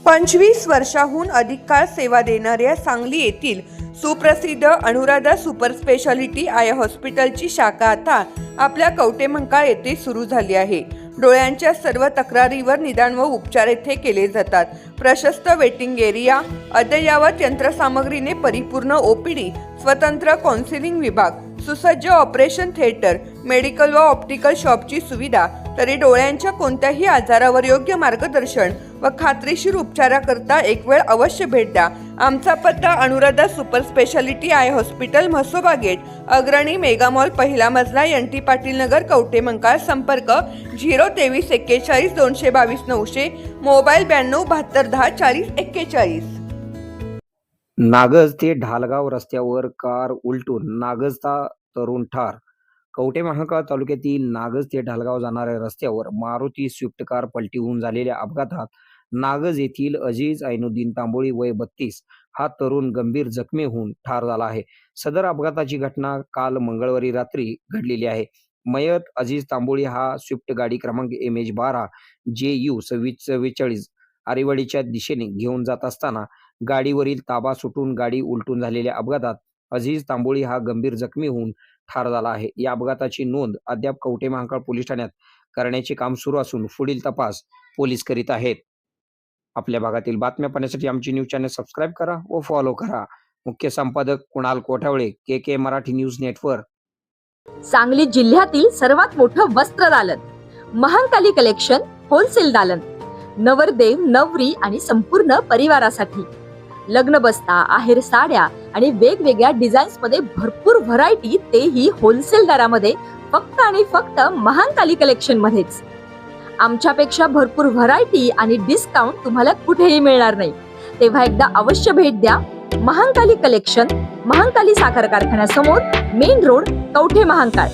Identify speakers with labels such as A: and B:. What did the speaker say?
A: 25 वर्षाहून अधिक काळ सेवा देणाऱ्या सांगली येथील सुप्रसिद्ध अनुराधा सुपर स्पेशालिटी आय हॉस्पिटलची शाखा आता आपल्या कवठेमंकाळ येथे सुरू झाली आहे. डोळ्यांच्या सर्व तक्रारीवर निदान व उपचार येथे केले जातात. प्रशस्त वेटिंग एरिया, अद्ययावत यंत्रसामग्रीने परिपूर्ण ओपीडी, स्वतंत्र काउन्सिलिंग विभाग, सुसज्ज ऑपरेशन थिएटर, मेडिकल व ऑप्टिकल शॉपची सुविधा, तरी डोळ्यांच्या कोणत्याही आजारावर योग्य मार्गदर्शन व खात्रीशीर उपचाराकरता एक वेळ अवश्य भेट द्या. आमचा पत्ता Anuradha super speciality eye hospital, Mhasoba gate, Agrani mega mall, पहिला मजला, NT पाटील नगर, कवठेमंकाळ. संपर्क 023 41 222 900, मोबाईल 92 72 10 40 41.
B: नागज ते ढालगाव रस्त्यावर कार उलटून नागजचा तरुण ठार. कवठेमहांकाळ तालुक्यातील नागज ते ढालगाव जाणाऱ्या रस्त्यावर मारुती स्विफ्ट कार पलटी होऊन झालेल्या अपघातात नागज येथील अजीज ऐनुद्दीन तांबोळी वय 32 हा तरुण गंभीर जखमी होऊन ठार झाला आहे. सदर अपघाताची घटना काल मंगळवारी रात्री घडलेली आहे. मयत अजीज तांबोळी हा स्विफ्ट गाडी क्रमांक MH12 JU 2644 आरेवाडीच्या दिशेने घेऊन जात असताना गाडीवरील ताबा सुटून गाडी उलटून झालेल्या अपघातात अजीज तांबोळी हा गंभीर जखमी होऊन ठार झाला आहे. या अपघाताची नोंद अद्याप कवठेमहांकाळ पोलीस ठाण्यात करण्याचे काम सुरू असून पुढील तपास पोलीस करीत आहेत. आपल्या भागातील बातम्या पाहण्यासाठी आमची न्यूज चॅनल सबस्क्राईब करा व फॉलो करा. मुख्य संपादक Kunal Kothawale, KK Marathi news network.
C: Sangli जिल्ह्यातील सर्वात मोठं वस्त्र दालन महांकाली कलेक्शन होलसेल दालन. नवरदेव, नवरी आणि संपूर्ण परिवारासाठी लग्न बस्ता, आहेर साड्या आणि वेगवेगळ्या डिझाईन्स मध्ये भरपूर व्हरायटी, तेही होलसेल दरामध्ये, फक्त आणि फक्त महांकाली कलेक्शन मध्येच. आमच्यापेक्षा भरपूर व्हरायटी आणि डिस्काउंट तुम्हाला कुठेही मिळणार नाही. तेव्हा एकदा अवश्य भेट द्या. महांकाली कलेक्शन, महांकाली साखर कारखान्यासमोर, मेन रोड, कवठेमहांकाळ.